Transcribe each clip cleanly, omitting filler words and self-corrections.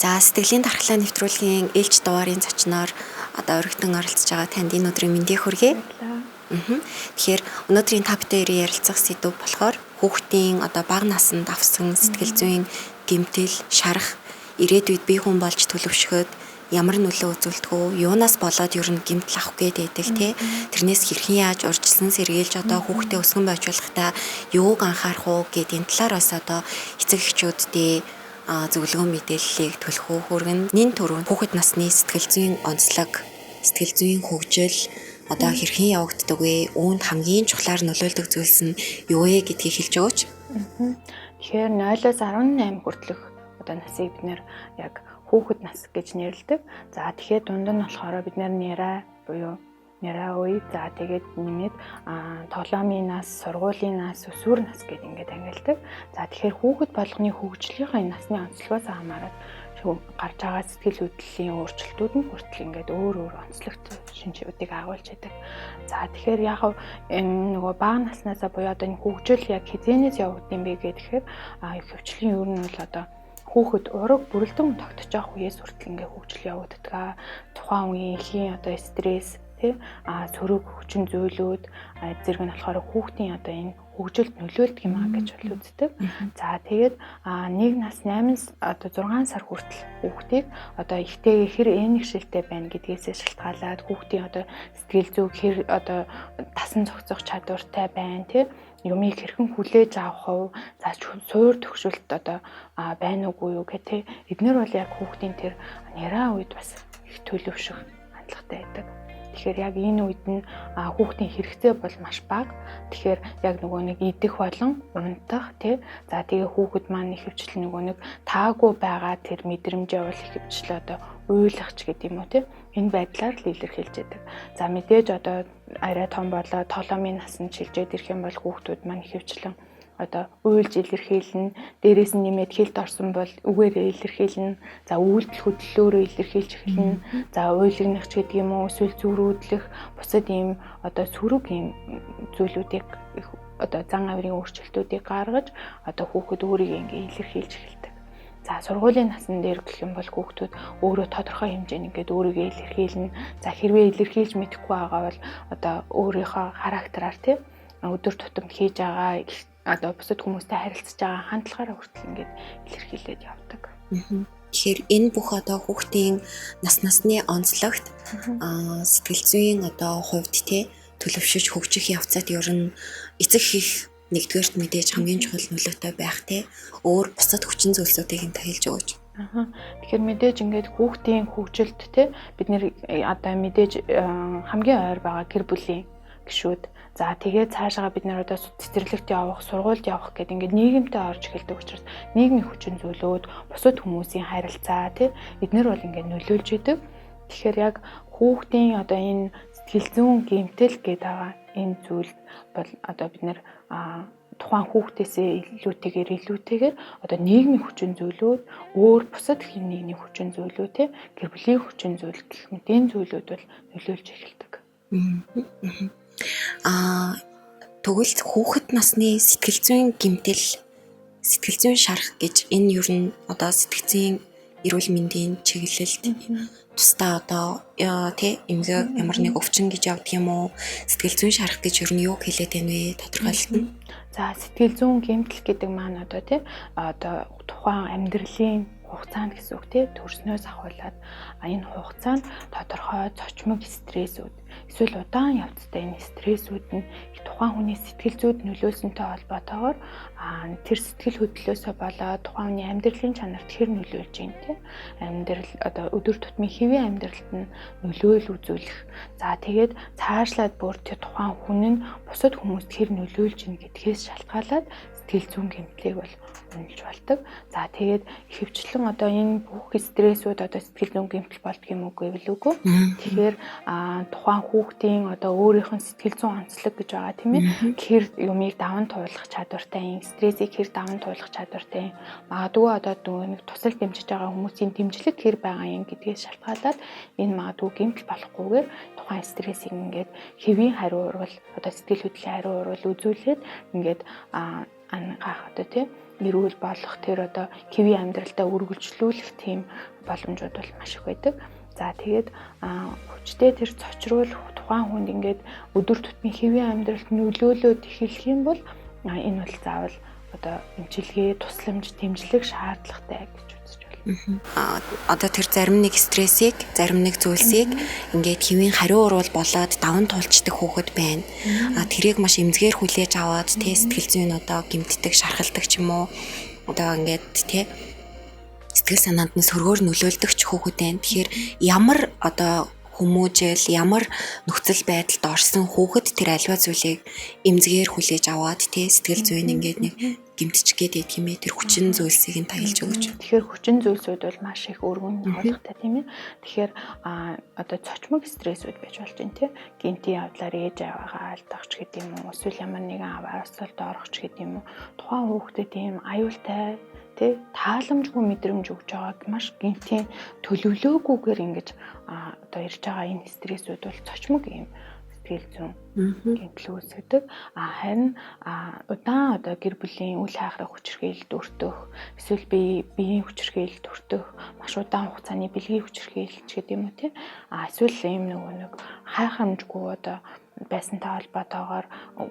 За сэтгэлийн дархлаа нэвтрүүлгийн ээлж дугаарын зочноор одоо өргөдөн оролцож байгаа танд энэ өдрийн мэндийг хүргэе. Тэгэхээр өнөөдрийн та бүхэн ярилцах сэдв болохоор хүүхдийн одоо бага наснд авсан сэтгэл зүйн гэмтэл, шарах, ирээдүйд бие хүн болж төлөвшөхөд ямар нөлөө үзүүлдэг вэ? Юунаас болоод ер нь гэмтэл авах гээд байдаг те? Тэрнээс хэрхэн яаж урьдчилан сэргийлж одоо хүүхдээ өсгөн байж болохдаа юуг анхаарах уу гэдэг энэ талаар бас одоо эцэг эхчүүддээ зөвлөгөө мэдээллийг төлөхөө хүргэн нэн түрүүнд хүүхэд насны сэтгэл зүйн онцлог, сэтгэл зүйн хөгжил одоо хэрхэн явагддаг вэ? Үүнд хамгийн чухлаар нөлөөлдөг зүйлс нь юу вэ гэдгийг хэлж өгөөч. Тэгэхээр 0-аас 18 хүртэлх одоо насыг бид нэр яг хүүхэд нас гэж нэрлэдэг. За тэгэхээр дунд нь болохоор бид нэраа буюу нэраа үе, за тэгээд нэмээд тоглоомын нас, сургуулийн нас, өсвөр нас гэдэг ингээд ангилдаг. За тэгэхээр хүүхэд болгоны хөгжлийнхээ насны онцлогоос хамаарат гарч байгаа сэтгэл хөдлөлийн өөрчлөлтүүд нь хүртэл ингээд өөр онцлогт шинжүүдийг агуулж байдаг. За тэгэхээр яг энэ нөгөө бага наснаасаа буюу одоо энэ хөгжил яг хизээнээс явагдсан бэ гэхээр хөвчлийн ер нь бол одоо хүүхэд ураг бүрэлдэн тогтож байгаа үеэс хүртэл ингээд хөгжил явагддаг. Тухайн үеийн эхийн одоо стресс сөрөг хүчин зүйлүүд зэрэг нь болохоор хүүхдийн одоо энэ хөгжилд нөлөөлдөг юм аа гэж бол үздэг. За тэгээд нэг нас 8 одоо 6 сар хүртэл хүүхдийг одоо ихтэйгээ хэр энэгшилтэй байна гэдгээс шалтгаалаад хүүхдийн одоо сэтгэл зүй хэр одоо тасан зохицох чадвартай байна тий юмыг хэрхэн хүлээж авах вэ? За суур төгшөлт одоо байна уугүй юу гэх тий эдгээр бол яг хүүхдийн тэр нэраа үед бас их төлөвшөх хандлагатай байдаг. Тэгэхээр яг энэ үед нь хүүхдийн хэрэгцээ бол маш бага. Тэгэхээр яг нөгөө нэг идэх болон унтах тий. За тэгээ хүүхэд маань ихэвчлэн нөгөө нэг таагүй байгаа тэр мэдрэмжээ бол ихэвчлэн одоо уйлах ч гэдэг юм уу тий. Энэ байдлаар л илэрхийлж байдаг. За мэдээж одоо арай том болоод тоглоомын насанд шилжээд ирэх юм бол хүүхдүүд маань ихэвчлэн одоо уйлж илэрхийлнэ, дээрээс нь нэмээд хэлд орсон бол үгээр илэрхийлнэ, за үйлдэл хөдлөлөөрөө илэрхийлж эхэлнэ, за уйлгнах ч гэдэг юм уу, эсвэл зүрүүдлэх, бусад ийм одоо сөрөг ийм зүйлүүдийг одоо зан авирын өөрчлөлтүүдийг гаргаж одоо хүүхэд өөрийгөө ингээ илэрхийлж эхэлдэг. За сургуулийн насны дээр гэх юм бол хүүхдүүд өөрөө тодорхой хэмжээнд ингээд өөрийгөө илэрхийлнэ. За хэрвээ илэрхийлж мэдэхгүй байгаа бол одоо өөрийнхөө характераар тий өдөр тутам хийж байгаа одоо бусад хүмүүстэй харилцаж байгаа хандлагаараа хүртэл ингээд илэрхийлээд явдаг. Тэгэхээр энэ бүх одоо хүүхдийн насны онцлогт сэтгэл зүйн одоо хувьд те төлөвшөж хөгжих явцад ер нь эцэг их нэгдүгээрт мэдээж хамгийн чухал нөлөөтэй байх те өөр бусад хүчин зүйлсүүдийг нь хэлж өгөөч. Тэгэхээр мэдээж ингээд хүүхдийн хөгжилд те бид нэр одоо мэдээж хамгийн ойр байгаа гэр бүлийн гишүүд. За тэгээд цаашаа бид нэр одоо цэцэрлэгт явах, сургуульд явах гэдэг ингээд нийгэмтэй орж эхэлдэг учраас нийгмийн хүчин зүйлүүд, бусад хүмүүсийн харилцаа тий эднэр бол ингээд нөлөөлж идэг. Тэгэхээр яг хүүхдийн одоо энэ сэтгэл зүйн гэмтэл гэдэг байгаа энэ зүйл бол одоо бид нэр тухайн хүүхдээсээ илүүтэйгээр одоо нийгмийн хүчин зүйлүүд, өөр бусад хэм нийгмийн хүчин зүйлүүд тий гэр бүлийн хүчин зүйл гэх мэт энэ зүйлүүд бол нөлөөлж эхэлдэг. Тэгвэл хүүхэд насны сэтгэл зүйн гэмтэл, сэтгэл зүйн шарах гэж энэ ер нь одоо сэтгцийн эрүүл мэндийн чиглэлд тусдаа одоо тий эмгэг ямар нэг өвчин гэж явдаг юм уу? Сэтгэл зүйн шарах гэж ер нь юу хэлээд байна вэ? Тодорхойлно. За сэтгэл зүйн гэмтэл гэдэг маань одоо тий одоо тухайн амьдралын хугацаанд гэсэн үг тий төрснөөс ахуулаад энэ хугацаанд тодорхой цочмог стрессүүд эсвэл удаан явцтай энэ стрессүүд нь тухайн хүний сэтгэл зүйд нөлөөлсөнтэй холбоотойгоор тэр сэтгэл хөдлөлөөсөө болоод тухайн хүний амьдралын чанарт хэр нөлөөлж юм тий амьдрал одоо өдөр тутмын хэвийн амьдралд нь нөлөөлөл үзүүлэх. За тэгээд цаашлаад бүр тэр тухайн хүн нь бусад хүмүүст хэр нөлөөлж ийн гэдгээс шалтгаалаад сэтгэл зүйн гэмтлийг бол үнэлж болдог. За тэгээд ихэвчлэн одоо энэ бүх стрессүүд одоо сэтгэл зүйн гэмтэл болдго юм уу гэвэл үгүй. Тэгэхээр тухайн хүүхдийн одоо өөрийнх нь сэтгэл зүйн онцлог гэж байгаа тийм ээ. Хэр юмыг даван туулах чадвартай, стрессийг хэр даван туулах чадвартай. Магадгүй одоо нэг тусал дэмжиж байгаа хүмүүсийн дэмжлэг хэр байгаа юм гэдгээс шалтгаалаад энэ магадгүй гэмтэл болохгүйгээр тухайн стрессийг ингээд хэвийн хариу урвал одоо сэтгэл хөдлөлийн хариу урвал үзүүлээд ингээд ангаах одоо тий эрүүл болох тэр одоо хэвийн амьдралдаа үргэлжлүүлэх тийм боломжууд бол маш их байдаг. За тэгээд хүчтэй тэр цочруул тухайн хүнд ингээд өдөр тутмын хэвийн амьдралд нөлөөлөд эхэлэх юм бол энэ бол заавал одоо эмчилгээ, тусламж, дэмжлэг шаардлагатай гэж үзэж байна. Одоо тэр зарим нэг стрессийг, зарим нэг зүйлсийг ингээд хэвийн хариу урвал болоод даван тулчдаг хүүхэд байна. Тэрийг маш эмзгээр хүлээж аваад сэтгэл зүйн одоо гэмтдэг, шархалдаг ч юм уу. Одоо ингээд тий сэтгэл санаанд нь сөргөөр нөлөөлдөг ч хүүхэд байна. Тэгэхээр ямар одоо хүмүүжил, ямар нөхцөл байдалд орсон хүүхэд тэр альва зүйлийг эмзгээр хүлээж аваад тий сэтгэл зүйн ингээд нэг гэмтчих гээд байдаг юм ээ. Тэр хүчин зүйлсийг нь таялж өгч. Тэгэхээр хүчин зүйлсүүд бол маш их өргөн болгохтой тийм ээ. Тэгэхээр одоо цочмог стрессүүд байж болж байна тий. Гинтийн явдлаар ээж аваагаа алдах ч гэдэг юм уу. Эсвэл ямар нэгэн аваарсалд орох ч гэдэг юм уу. Тухайн хүүхдэд тийм аюултай тий тааламжгүй мэдрэмж өгж байгааг маш гинтийн төлөвлөөгүйгээр ингэж одоо ирж байгаа энэ стрессүүд бол цочмог юм сэтгэл зүйн гэмтэл үүсгэдэг. Харин удаан одоо гэр бүлийн үл хайхрах хүчирхийлэлд өртөх, эсвэл биеийн хүчирхийлэлд өртөх, маш удаан хугацааны бэлгийн хүчирхийлэлч гэдэг юм уу тий. Эсвэл ийм нэг хайхамжгүй одоо байсантай холбоотойгоор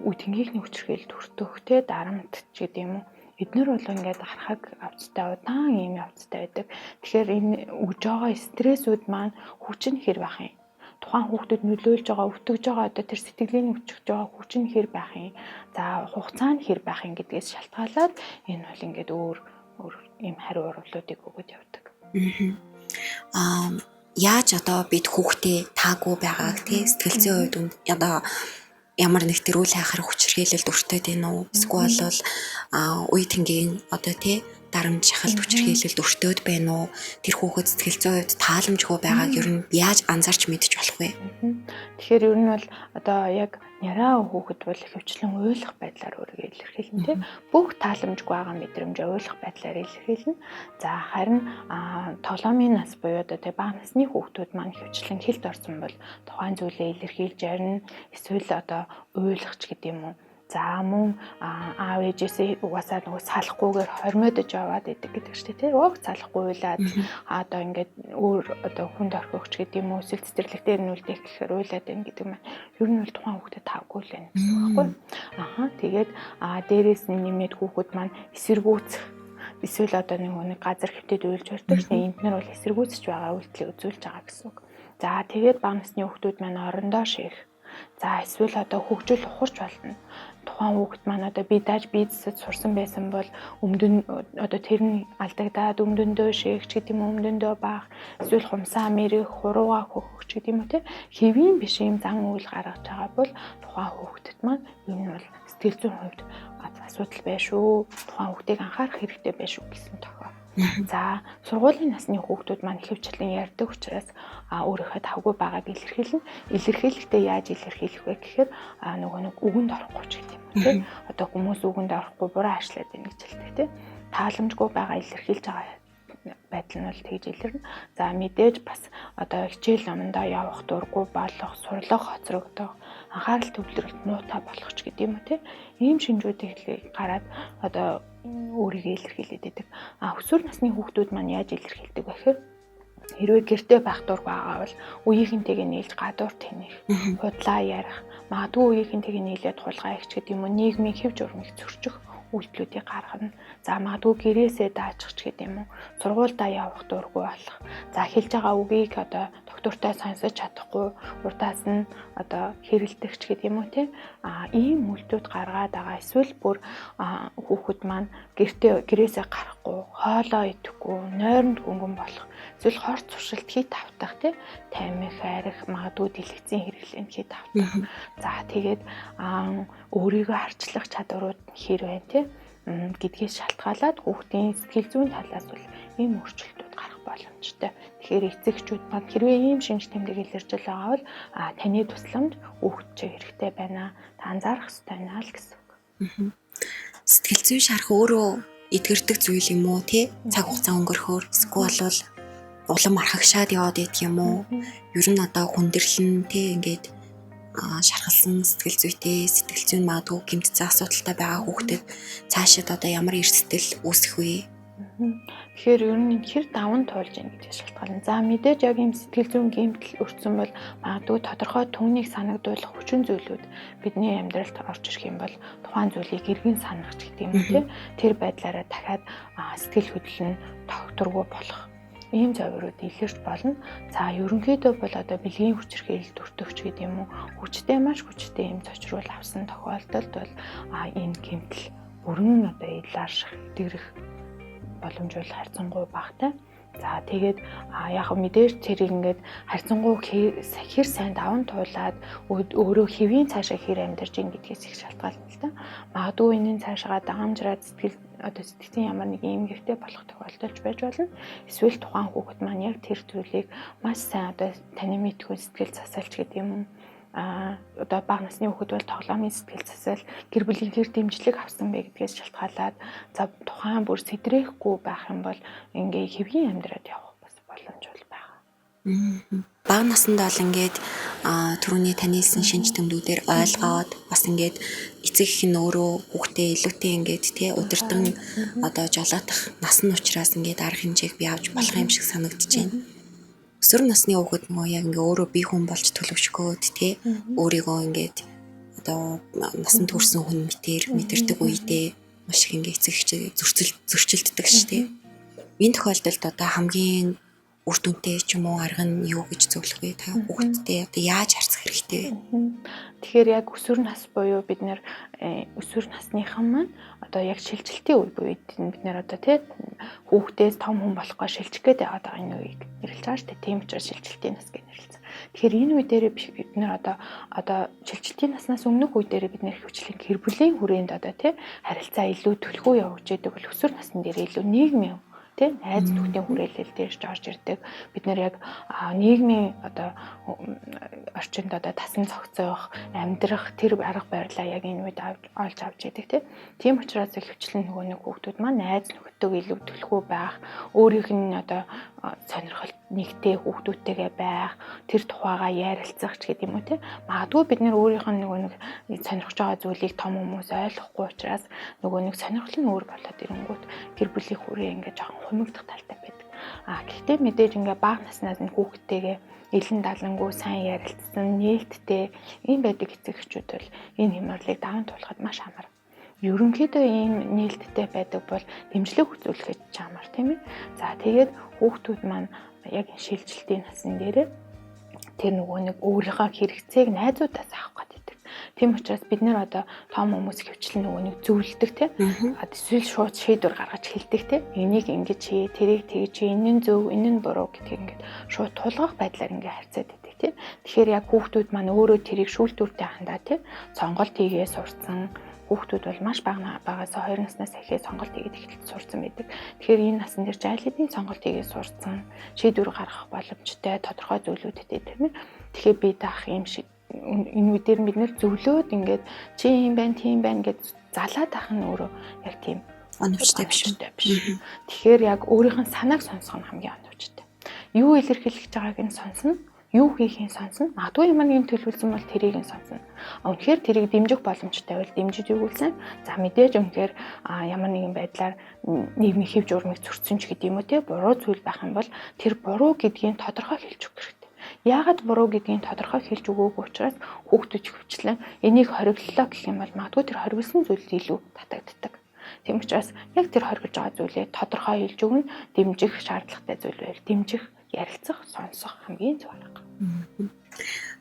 үдгийнхний хүчирхийлэлд өртөх тий дарамт ч гэдэг юм уу. Эднэр бол ингээд харахаг явцтай удаан ийм явцтай байдаг. Тэгэхээр энэ өгж байгаа стрессүүд маань хүчин хэр байх юм? Тухайн хүүхдэд нөлөөлж байгаа, өвтгөж байгаа одоо тэр сэтгэлийн өвчөж байгаа хүчин хэр байх юм? За хугацаа нь хэр байх юм гэдгээс шалтгаалаад энэ бол ингээд өөр ийм хариу урвалуудыг өгöd явдаг. Яаж одоо бид хүүхдээ таагүй байгааг тий сэтгэл зүйн хувьд одоо ямар нэг тэр үл хайхрах хүчирхийлэлд өртөөд байна уу? Эсвэл бол үе тэнгийн одоо тий дарамт шахалт хүчирхийлэлд өртөөд байна уу? Тэр хүүхэд сэтгэл зүйн хувьд тааламжгүй байгааг ер нь яаж анзаарч мэдэж болох вэ? Тэгэхээр ер нь бол одоо яг няраа хүүхэд бол хөвчлэн ойлгох байдлаар өөрийгөө илэрхийлнэ тий. Бүх тааламжгүй байгаа мэдрэмж ойлгох байдлаар илэрхийлнэ. За харин тоглоомын нас буюу одоо тий бага насны хүүхдүүд маань хөвчлэн хэлд орсон бол тухайн зүйлээ илэрхийлж ярина. Эсвэл одоо ойлгох ч гэдэг юм уу. За мөн аав ээжээсээ угаасаа нөгөө салахгүйгээр хормойдож яваад идэг гэдэг чинь тий. Уг салахгүй уйлаад одоо ингээд өөр одоо хүнд орхих ч гэдэг юм уу. Эсвэл цэцэрлэгтэр нүүлдэх гэхээр уйлаад байна гэдэг маань ер нь бол тухайн хүүхдэд тавгүй л байна гэсэн үг байхгүй. Тэгээд дээрээс нь нэмээд хүүхэд маань эсэргүүцэх эсвэл одоо нэг газар хөвтөд уйлж барьдаг чинь энднэр бол эсэргүүцэж байгаа үйлдэлийг үзүүлж байгаа гэсэн үг. За тэгээд бага насны хүүхдүүд маань орондоо ширх. За эсвэл одоо хөгжил ухарч болно. Тухайн хүүхэд маань одоо би дааж бизнесд сурсан байсан бол өмдөн одоо тэр нь алдагдаад өмдөндөө шээгч гэдэг юм өмдөндөө баах эсвэл хумсаа мэрэх хурууга хөхч гэдэг юм уу те хэвийн биш юм зан үйл гаргаж байгаа бол тухайн хүүхдэд маань энэ бол сэтгэл зүйн хувьд асуудал байна шүү. Тухайн хүүхдийг анхаарах хэрэгтэй байна шүү гэсэн тохиол. За сургуулийн насны хүүхдүүд маань ихэвчлэн ярьдаг учраас өөрийнхөө тавгүй байгааг илэрхийлнэ. Илэрхийлэхдээ яаж илэрхийлэх вэ гэхээр нөгөө нэг үгэнд орохгүй ч гэдэг юм тийм. Одоо хүмүүс үгэнд орохгүй буруу ашлаад байна гэж хэлдэг тийм. Тааламжгүй байгаа илэрхийлж байгаа байдал нь бол тэгж илэрнэ. За мэдээж бас одоо хичээл номондоо явах дурггүй болох, сурлага хоцрогдох, анхаарал төвлөрөлт муутай болох ч гэдэг юм уу тийм. Ийм шинжүүдийг гараад одоо өөрийгөө илэрхийлээд байдаг. Өсвөр насны хүүхдүүд маань яаж илэрхийлдэг вэ гэхээр хэрвээ гэртээ байх дург байгаа бол үеийнхэнтэйгээ нийлж гадуур тэнэх, худлаа ярих, магадгүй үеийнхэнтэйгээ нийлээд хулгай хийх гэдэг юм уу, нийгмийн хэв журмыг зөрчих үйлдэлүүдийг гаргана. За магадгүй гэрээсээ даачих ч гэдэг юм уу, сургуульдаа явах дурггүй болох. За хэлж байгаа үгийг одоо доктортой сонсож чадахгүй, урдаас нь одоо хэрэлдэх ч гэдэг юм уу тийм. Ийм үйлдэлүүд гаргаад байгаа. Эсвэл бүр хүүхэд маань гэрээсээ гарахгүй, хоолоо идэхгүй, нойронд гүнгэн болох. Эсвэл хорт туршилт хит автах тийм. Таймих, арих, магадгүй дэлгэцийн хэрэглээнд хит автах. За тэгээд өөрийгөө харьцлах чадварууд хэр байна тийм гэдгээс шалтгаалаад хүүхдийн сэтгэл зүйн талаас бол ийм өөрчлөлтүүд гарах боломжтой. Тэгэхээр эцэгчүүд маань хэрвээ ийм шинж тэмдэг илэрчил байгаа бол таны тусламж хүүхэд чинь хэрэгтэй байна. Та анзаарах ёстой байна л гэсэн үг. Сэтгэл зүйн шарх өөрөө эдгэрдэг зүйл юм уу тий? Цаг хугацаа өнгөрөхөөр эсвэл бол улам архагшаад яваад идэх юм уу? Ер нь одоо хүндрэлэн тий ингээд шархалсан сэтгэл зүйтэй, сэтгэл зүйн магадгүй гэмтцэн асуудалтай байгаа хүүхдэд цаашид одоо ямар эрсдэл үүсэх вэ? Тэгэхээр ер нь хэр даван туулж ийн гэдэг шалтгаална. За мэдээж яг юм сэтгэл зүйн гэмтэл өртсөн бол магадгүй тодорхой түүнийг санагдуулах хүчин зүйлүүд бидний амьдралд орж ирэх юм бол тухайн зүйлийг эргэн санах ч гэдэг юм уу тий. Тэр байдлаараа дахиад сэтгэл хөдлөл нь тогтворгүй болох ийм завирууд илэрч болно. За ерөнхийдөө бол одоо бэлгийн хүчирхийлэл төртөгч гэдэг юм уу хүчтэй маш хүчтэй юм зочрол авсан тохиолдолд бол энэ гэмтэл бүрэн одоо илэрших дэрэх боломж бол харьцангуй багтай. За тэгээд яг мэдээж тэрийг ингээд харьцангуй хэр сайн даван туулаад өөрөө хэвийн цаашаа хэр амьдарч ийн гэдгээс их шалтгаална л да. Магадгүй энэний цаашаа дагамжраад сэтгэлийн ямар нэг юм гэртэй болох тохиолдолж байж болно. Эсвэл тухайн хүүхэд маань яг тэр зүйлийг маш сайн одоо таны мэдгүй сэтгэл засалч гэдэг юм. Одоо бага насны хүүхэд бол тоглоомын сэтгэл засал гэр бүлийн гэр дэмжлэг авсан бэ гэдгээс шалтгаалаад за тухайн бүр сэдрэхгүй байх юм бол ингээ хэвийн амьдраад явах бас боломж бол байгаа. Бага наснд бол ингээд түрүүний таны хэлсэн шинж тэмдгүүдээр ойлгоод бас ингээд эцэг их нь өөрөө хүүхдээ илүүтэй ингээд тий удирдан одоо жолоодох нас нь учраас ингээд арга хэмжээг бий авч болох юм шиг санагдаж байна. Өсвөр насны хүүхэд нөгөө яг ингээ өөрөө бие хүн болж төлөвшгөөд тий өөрийгөө ингээд одоо насанд хүрсэн хүн мэдэрдэг үедээ маш их ингээ эцэг зөрчилддөг шүү дээ. Энэ тохиолдолд одоо хамгийн үр дүнтэй ч юм уу арга нь юу гэж зөвлөх вэ? Та хүүхэдтэй одоо яаж харьцах хэрэгтэй вэ? Тэгэхээр яг өсвөр нас буюу бид нэр өсвөр насныхан маань одоо яг шилжилтийн үе буюу бид нэр одоо тий хүүхдээс том хүн болохгүй шилжих гэдэг одоо энэ үеийг нэрлэж байгаа шүү дээ. Тийм учраас шилжилтийн нас гэж нэрлэсэн. Тэгэхээр энэ үе дээр бид нэр одоо шилжилтийн наснаас өмнөх үе дээр бид нэр хөвчлэн гэр бүлийн хүрээнд одоо тий харилцаа илүү төлхөө явж идэг бол өсвөр насны дээр илүү нийгмийн тий найз нөхдийн хүрээлэл дээрж орж ирдэг. Бид нэр яг нийгмийн одоо орчинд одоо тасан цогцоох, амьдрах тэр арга барилаа яг энэ үед олж авч идэг тий. Тийм учраас хөвчлэн нөгөө нэг хүүхдүүд маань найз нөхдөд илүү төлхөө байх, өөрийнх нь одоо сонирхолтой нэгтэй хүүхдүүдтэйгээ байх, тэр тухайгаа ярилцах ч гэдэг юм уу тий. Магадгүй бид нэр өөрийнх нь нөгөө нэг сонирхож байгаа зүйлийг том хүмүүс ойлгохгүй учраас нөгөө нэг сонирхол нь өөр болоод ирэнгүүт гэр бүлийн хүрээ ингээд жоохон хумигдах талтай байдаг. Гэхдээ мэдээж ингээ бага наснаас нь хүүхдтэйгээ элен далангуу сайн ярилцсан, нээлттэй ийм байдаг эцэгчүүд бол энэ хямралыг даван туулахад маш амар. Ерөнхийдөө ийм нээлттэй байдаг бол дэмжлэг үзүүлэхэд чамар тийм ээ. За тэгээд хүүхдүүд маань яг шилжилтийн насн дээр тэр нөгөө нэг өөрийнхөө хэрэгцээг найзуудаас авах гэдэг. Тийм учраас бид нэр одоо том хүмүүс хөвчлэн нөгөө нэг зөвлөдөг тийм. Эсвэл шууд шийдвэр гаргаж хэлдэг тийм. Энийг ингэж хий, тэрийг тэгж хий, энэ нь зөв, энэ нь буруу гэдгийг ингээд шууд тулгах байдлаар ингээд харьцаад идэг тийм. Тэгэхээр яг хүүхдүүд маань өөрөө тэрийг шүүлтүүртэй хандаа тийм. Сонголт хийгээ сурцсан. Хүүхдүүд бол маш багаас 2 наснаас эхлээд сонголт хийгээд эхэлж сурсан байдаг. Тэгэхээр энэ насн дээр жайлуудын сонголт хийгээд сурсан, шийдвэр гаргах боломжтой тодорхой зүйлүүдтэй тийм ээ. Тэгэхээр би даах юм шиг энэ үе дээр бид нэр зөвлөөд ингээд чи юм байна, тийм байна гэж залаад ах нь өөрөө яг тийм оновчтой биш. Тэгэхээр яг өөрийнх нь санааг сонсох нь хамгийн оновчтой. Юу илэрхийлэх байгааг нь сонсно. Юу хийхин сонсно. Магадгүй юм нэг төлөвлөсөн бол тэрийг нь сонсно. Үнэхээр тэрийг дэмжих боломжтой бол дэмжиж өгүүлсэн. За мэдээж үнэхээр ямар нэгэн байдлаар нийгмийн хэв журмыг зөрчсөн ч гэдэг юм уу те буруу зүйл байх юм бол тэр буруу гэдгийг тодорхой хэлж өгөх хэрэгтэй. Яагаад буруу гэдгийг тодорхой хэлж өгөөгүй учраас хүүхдүүд хөвчлэн энийг хориглолоо гэх юм бол магадгүй тэр хориглосон зүйл илүү татагддаг. Тийм учраас яг тэр хориглож байгаа зүйлээ тодорхой хэлж өгнө, дэмжих шаардлагатай зүйл байл. Дэмжих, ярилцах, сонсох хамгийн зөв арга.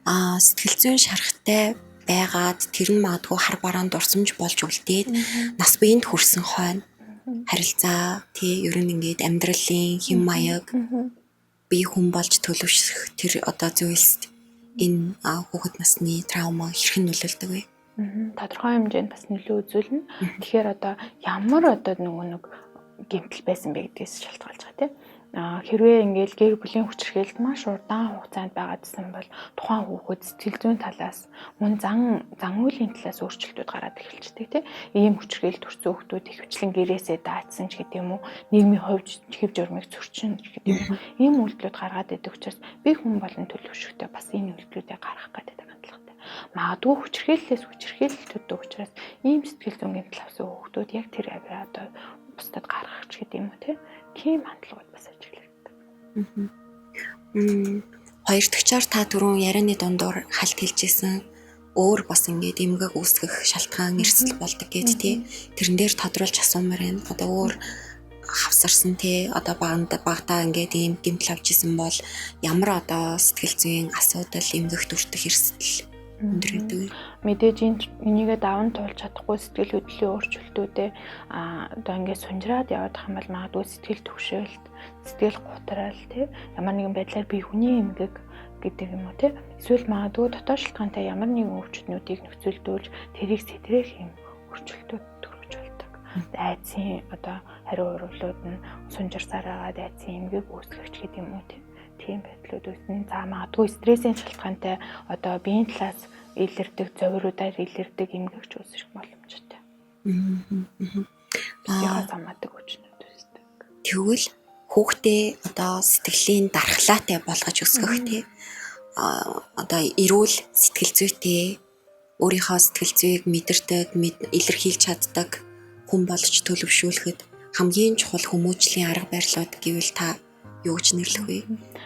Сэтгэл зүйн шарахтай байгаад тэр нь магадгүй хар бараанд дурсамж болж үлдээд нас биеинд хүрсэн хойно харилцаа тий ер нь ингээд амьдралын хэм маяг бие хүн болж төлөвшөх тэр одоо зүйлс энэ хүүхэд насны травма хэрхэн нөлөөлдөг вэ? Тодорхой хэмжээнд бас нөлөө үзүүлнэ. Тэгэхээр одоо ямар одоо нэг гэмтэл байсан бэ гэдгээс шалтгаалж байгаа тийм. Хэрвээ ингээл гэр бүлийн хүчирхээлд маш удаан хугацаанд байгаадсан бол тухайн хүүхэд сэтгэл зүйн талаас мөн зан үйлийн талаас өөрчлөлтүүд гараад эхэлждэг тийм. Ийм хүчирхээлд төрсэн хүүхдүүд их хүчлэн гэрээсээ даацсан ч гэдэг юм уу, нийгмийн хэв журмыг зөрчин ч гэдэг юм уу. Ийм үйлдэлүүд гаргаад идэх учраас би хүн болон төлөвшөхтэй бас ийм үйлдэлүүдээ гаргах гэдэг хандлагатай. магадгүй хүчирхийлэлт өгч учраас ийм сэтгэл зүйн гэмтэл авсан хүүхдүүд яг тэр одоо бусдад гаргах ч гэдэг юм уу тийм хандлагууд бас ажиглагддаг. Хоёр дахьчаар та түрүүн ярианы дундуур халт хэлжсэн өөр бас ингээд эмгэг үүсгэх шалтгаан эрсдэл болдог гэд тий. Тэрэн дээр тодруулж асуумаар байна. Одоо өөр хавсарсан тий одоо багтаа ингээд ийм гэмтэл авч исэн бол ямар одоо сэтгэл зүйн асуудал эмгэгт хүртэх эрсдэл өндөр гэдэг. Мэдээж энийгээ даван туулж чадахгүй сэтгэл хөдлөлийн өөрчлөлтүүдээ одоо ингээд сунжраад яваад байгаа юм бол магадгүй сэтгэл түгшээлт, сэтгэл гутрал тий ямар нэгэн байдлаар би хүний эмгэг гэдэг юм уу тий эсвэл магадгүй дотоод шалтгаантай ямар нэгэн өвчтнүүдийг нөхцөлдүүлж тэрийг сэтрэх юм өөрчлөлтүүд төрөж болдог. Айдсын одоо хариу урвалууд нь сунжирсаар байгаа айдсын эмгэг үүсгэж гэдэг юм уу тийм байдлууд үүснэ. За магадгүй стрессийн шалтгаантай одоо биеийн талаас илэрдэг зовируудаар илэрдэг эмгэгч үүсэх боломжтой. Яа замаадаг хүчнүүд үүсдэг. Тэгвэл хүүхдээ одоо сэтгэлийн дархлаатай болгож өсгөх тий одоо эрүүл сэтгэл зүйтэй өөрийнхөө сэтгэл зүйг мэдэрдэг, илэрхийлж чаддаг хүн болж төлөвшүүлэхэд хамгийн чухал хүмүүжлийн арга барилууд гэвэл та юу гэж нэрлэх вэ?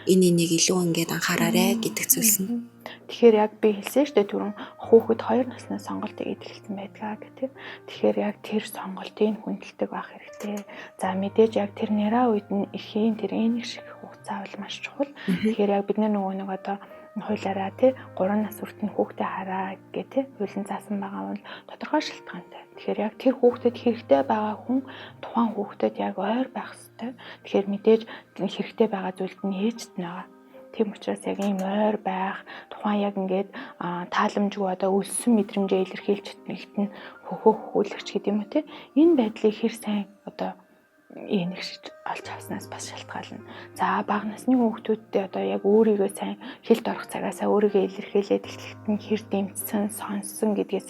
Энийг илүү ингээд анхаараарай гэдэг зүйлс нь. Тэгэхээр яг би хэлсэн шүү дээ түрүүн хүүхэд 2 наснаас сонголтыг эдгэлсэн байдаг гэх. Тэгэхээр яг тэр сонголтыг хүндэлдэг байх хэрэгтэй. За мэдээж яг тэр нэраа үед нь эрхийн тэр энийг шиг хугацаа бол маш чухал. Тэгэхээр яг бид нэг одоо хуулиараа 3 нас хүртэл хүүхдээ хараа гэх хуулийн заасан байгаа бол тодорхой шалтгаантай. Тэгэхээр яг тэр хүүхдэд хэрэгтэй байгаа хүн тухайн хүүхдэд яг ойр байх хэрэгтэй. Тэгэхээр мэдээж хэрэгтэй байгаа зүйлд нь ээжт байгаа. Тийм учраас яг ийм ойр байх, тухайн яг ингээд тааламжгүй одоо өлсөн мэдрэмжээ илэрхийлж хэлтэн хөхөөлөгч гэдэг юм уу те. Энэ байдлыг хэр сайн одоо энэгш олж авснаас бас шалтгаална. За бага насны хүүхдүүдтэй одоо яг өөрийгөө сайн хэлд орох цагаасаа өөрийгөө илэрхийлээд эхлэхэд нь хэр дэмжсэн, сонссон гэдгээс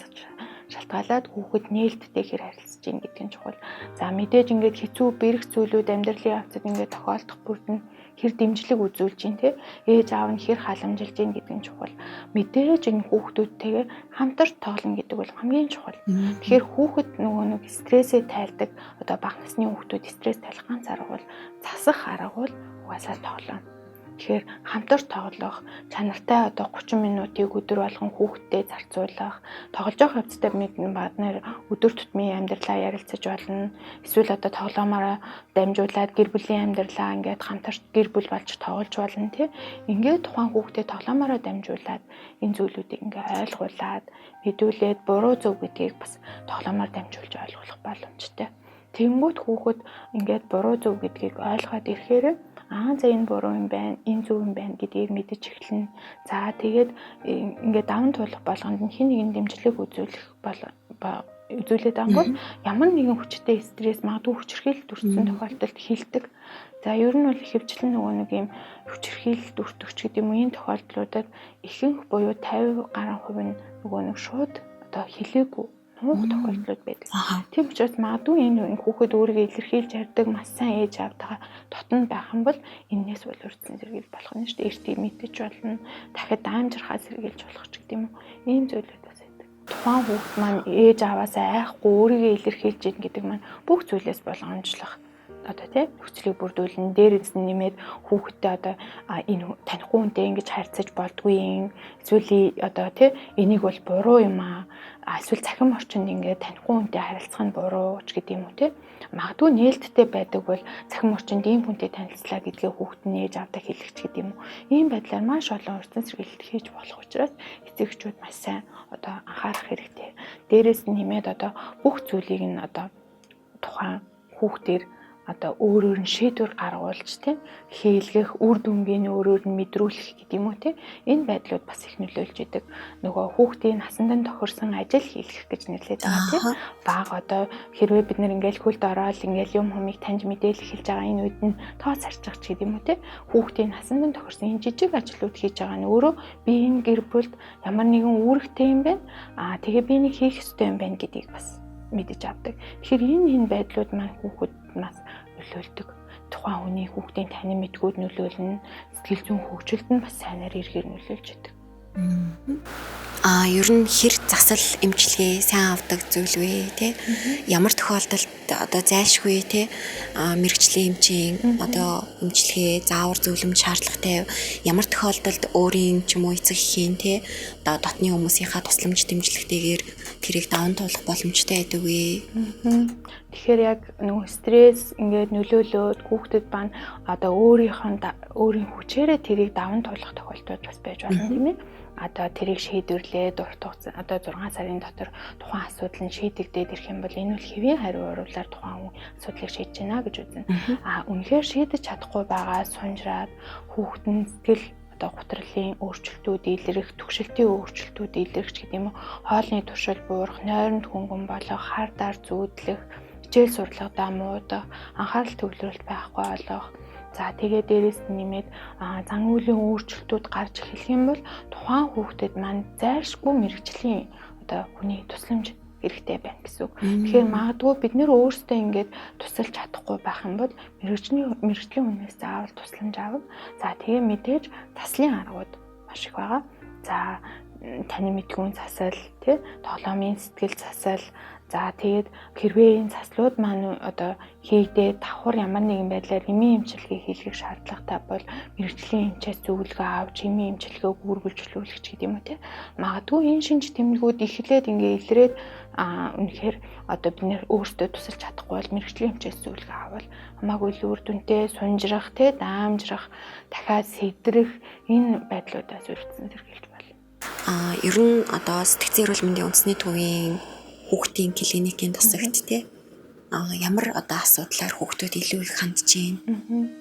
шалтгаалаад хүүхэд нээлттэй хэр харилцаж ийн гэдэг нь чухал. За мэдээж ингээд хэцүү бэрх зүйлүүд амьдралын явцад ингээд тохиолдох бүрдэн хэр дэмжлэг үзүүлж ийн те ээж аав нь хэр халамжилж ийн гэдэг нь чухал. Мэдээж энэ хүүхдүүдтэйгээ хамтарч тоглоно гэдэг бол хамгийн чухал. Тэгэхээр хүүхэд нэг стрессээ тайлдаг одоо бага насны хүүхдүүд стресс тайлах ганц арга бол засах арга бол угаасаа тоглоно. Тэгэхээр хамтарч тоглох, чанартай одоо 30 минутыг өдөр болгон хүүхдтэй зарцуулах, тоглож байгаа хэвцтэй бад нэр өдөр тутмын амьдралаа ярилцаж болно. Эсвэл одоо тоглоомоор дамжуулаад гэр бүлийн амьдралаа ингээд хамтарч гэр бүл болж тоглож болно тий. Ингээд тухайн хүүхдэд тоглоомоор дамжуулаад энэ зүйлүүдийг ингээд ойлгуулад, мэдүүлээд буруу зөв гэдгийг бас тоглоомоор дамжуулж ойлгуулах боломжтой. Тэнгүүт хүүхэд ингээд буруу зөв гэдгийг ойлгоод ирэхээр за энэ буруу юм байна, энэ зөв юм байна гэдгийг мэдэж эхэлнэ. За тэгээд ингээд даван туулах болгонд нь хин нэгэн дэмжлэг үзүүлээд ангууд ямар нэгэн хүчтэй стресс магадгүй хүчирхийлэлт төрсөн тохиолдолд хилдэг. За ер нь бол ихэвчлэн нэг юм хүчирхийлэлт өртөгч гэдэг юм уу энэ тохиолдлуудад ихэнх буюу 50 гаруй хувь нь нэг шууд одоо хилээгүй нуух тохиолдлууд байдаг. Тийм учраас магадгүй энэ хүүхэд өөрийгөө илэрхийлж ярьдаг маш сайн ээж аавтайгаа дотн байх юм бол энээс бол үрдсэн сэргийл болох нь шүү дээ. Эртийг мэдэж болно. Дахиад даамжрахаа сэргийлж болох ч гэдэг юм уу. Ийм зүйлүүд бас байдаг. Тухайн хүүхэд маань ээж аваасаа айхгүй өөрийгөө илэрхийлж ийн гэдэг маань бүх зүйлээс болгоомжлох одоо тийм хүчлийг бүрдүүлнэ. Дээрээс нь нэмээд хүүхэдтэй одоо энэ танихгүй хүнтэй ингэж харьцаж болдгүй юм. Эсвэл одоо тийм энийг бол буруу юм аа. Эсвэл цахим орчинд ингээд танихгүй хүнтэй харилцах нь буруу ч гэдэг юм уу тийм. Магадгүй нээлттэй байдаг бол цахим орчинд ийм хүнтэй танилцлаа гэдгээ хүүхэд нь ээж авдаа хэлэх ч гэдэг юм уу. Ийм байдлаар маш олон урьдчилан сэргийлэлт хийж болох учраас эцэгчүүд маш сайн одоо анхаарах хэрэгтэй. Дээрээс нь нэмээд одоо бүх зүйлийг нь одоо тухайн хүүхдээр одоо өөрөөр нь шийдвэр гаргуулж тийм хийлгэх үр дүнгийн өөрөөр нь мэдрүүлэх гэдэг юм уу тийм энэ байдлууд бас их нөлөөлж идэг. Нөгөө хүүхдийн насанд нь тохирсон ажил хийлгэх гэж нэрлэдэг байгаа тийм баг одоо хэрвээ бид нэр ингээл хөлд ороод ингээл юм хүмийг таньж мэдээлэл хэлж байгаа энэ үед нь тооц харьцах ч гэдэг юм уу тийм хүүхдийн насанд нь тохирсон энэ жижиг ажлууд хийж байгаа нь өөрөө би энэ гэр бүлд ямар нэгэн үүрэгтэй юм байна тэгээ би энийг хийх ёстой юм байна гэдгийг бас мэдэж авдаг. Тэгэхээр энэ байдлууд маань хүүхэд нас нөлөөлдөг. Тухайн хүний хүүхдийн танин мэдгүүд нөлөөлнө. Сэтгэл зүйн хөгжилд нь бас сайнаар эргээр нөлөөлж идэг. Ер нь хэр засал эмчилгээ сайн авдаг зүйл вэ те? Ямар тохиолдолд одоо зайлшгүй те мэрэгжлийн эмчийн одоо эмчилгээ заавар зөвлөмж шаардлагатай ямар тохиолдолд өөрийн ч юм уу эцэг эхийн те одоо дотны хүмүүсийнхаа тусламж дэмжлэгтэйгээр тэрийг даван туулах боломжтой байдаг вэ? Тэгэхээр яг нөгөө стресс ингээд нөлөөлөөд хүүхдэд бань одоо өөрийн хүчээрээ тэрийг даван туулах тохиолдол бас байж болно тийм ээ. Одоо тэрийг шийдвэрлээд урт хугацаа одоо 6 сарын дотор тухайн асуудал нь шийдэгдээд ирэх юм бол энэ бол хэвийн хариу уруулаар тухайн асуудлыг шийдэж байна гэж үзнэ. Үнэхээр шийдэж чадахгүй байгаа сунжраад хүүхэд нь сэтгэл одоо гутралын өөрчлөлтүүд илэрэх, түгшилтийн өөрчлөлтүүд илэрэх ч гэдэм үү, хоолны туршил буурах, нойронд хөнгөн болох, хар дар зүүдлэх, хичээл сурлагадаа муудах, анхаарал төвлөрөлт байхгүй болох. За тэгээ дээрээс нэмээд зан үйлийн өөрчлөлтүүд гарч эхлэх юм бол тухайн хүүхдэд маань зайлшгүй мэрэгжлийн одоо хүний тусламж хэрэгтэй байна гэсэн үг. Тэгэхээр магадгүй бид нэр өөрсдөө ингээд тусалж чадахгүй байх юм бол мэрэгжлийн хүнээс заавал тусламж авах. За тэгээ мэдээж таслын аргууд маш их байгаа. За таны мэдгүн засал, тий, тоглоомын сэтгэл засал. За тэгээд хэрвээ энэ заслууд маань одоо хийгдээ давхар ямар нэгэн байдлаар эмийн эмчилгээ хийлгэх шаардлагатай бол мэрэгжлийн эмчээс зөвлөгөө авч эмийн эмчилгээг үргэлжлүүлэх ч гэдэм үү те. Магадгүй энэ шинж тэмдгүүд эхлээд ингээ илрээд үнэхээр одоо бид нэр өөрсдөө тусалж чадахгүй бол мэрэгжлийн эмчээс зөвлөгөө авал хамаагүй л үр дүнтэй сунжрах те даамжрах дахиад сэдрэх энэ байдлуудаас үргэлжилж байна. Ер нь одоо сэтгцэн эрүүл мэндийн үндэсний төвийн хүүхдийн клиникийн тусагт те ямар одоо асуудлаар хүүхдүүд илүү их хандж байна.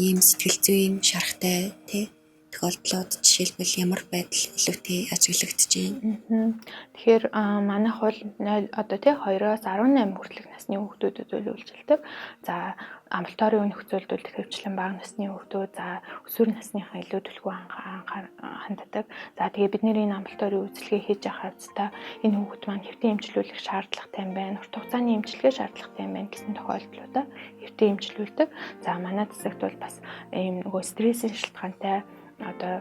Ийм сэтгэл зүйн шарахтай те тохиолдлууд жишээлбэл ямар байдал илүүтэй ажиглагдж байна. Тэгэхээр манайх бол 0 одоо тий 2-оос 18 хүртэлх насны хүүхдүүдэд үйлчилдэг. За амбулаторийн нөхцөлдөл хөвчлэн бага насны хүүхдүүд за өсвөр насныхаа илүү түлхүү ханддаг. За тэгээ бид нэр энэ амбулаторийн үйлчилгээ хийж явах хавцтай энэ хүүхд маань хэвтэн эмчилүүлэх шаардлагатай юм байна. Урт хугацааны эмчилгээ шаардлагатай юм байна гэсэн тохиолдлуудаа хэвтэн эмчилүүлдэг. За манай засагт бол бас ийм нөгөө стрессийн шалтгаантай одоо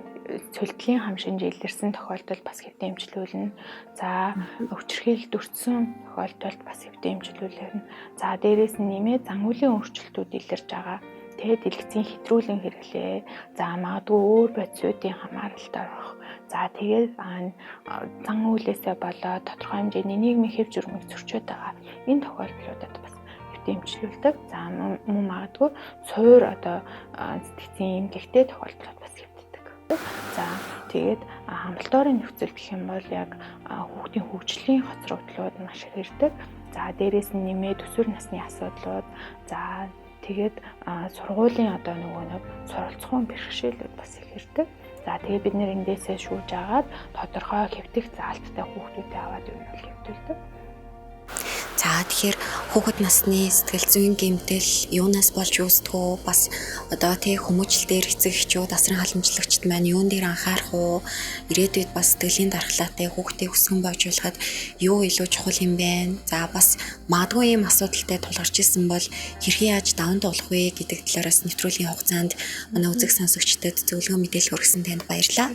цөлтлийн хам шинж илэрсэн тохиолдолд бас хэвтэн эмчилүүлнэ. За өвчрхээлд өртсөн тохиолдолд бас хэвтэн эмчилүүлнэ. За дээрээс нь нэмээд зан үйлийн өөрчлөлтүүд илэрж байгаа. Тэгээд дэлгэцийн хэтрүүлэн хэрэглээ. За магадгүй өөр бодисуудын хамааралтай орох. За тэгээд зан үйлээсээ болоод тодорхой хэмжээний нийгмийн хэв журмыг зөрчөөд байгаа. Энэ тохиолдлуудад бас хэвтэн эмчилүүлдэг. За мөн магадгүй суур одоо сэтгцийн эмгэгтэй тохиолдлууд бас за тэгээд амбулаторийн нөхцөл гэх юм бол яг хүүхдийн хөгжлийн хоцрогдлууд маш их ирдэг. За дээрээс нь нэмээд өсвөр насны асуудлууд за тэгээд сургуулийн одоо нэг суралцсан бэрхшээлүүд бас их ирдэг. За тэгээд бид нэр эндээсээ шүүж агаад тодорхой хэвтэх заалттай хүүхдүүдэд аваад өгнө бол хэвтүүлдэг. За тэгэхээр хүүхэд насны сэтгэл зүйн гэмтэл юунаас болж үүсдэг бас одоо тий хүмүүжлэлээр эцэг эхчүүд асран халамжлагчд маань юун дээр анхаарах уу ирээдүйд бас сэтгэлийн дархлаатай хүүхдийг өсгөн бойжуулахад юу илүү чухал юм бэ? За бас магадгүй ийм асуудалтай тулгарч исэн бол хэрхэн яаж даван туулах вэ гэдэг талаараас нэвтрүүлгийн хугацаанд манай үзэг сонсогчдод зөвлөгөө мэдээлэл хүргэсэн танд баярлалаа.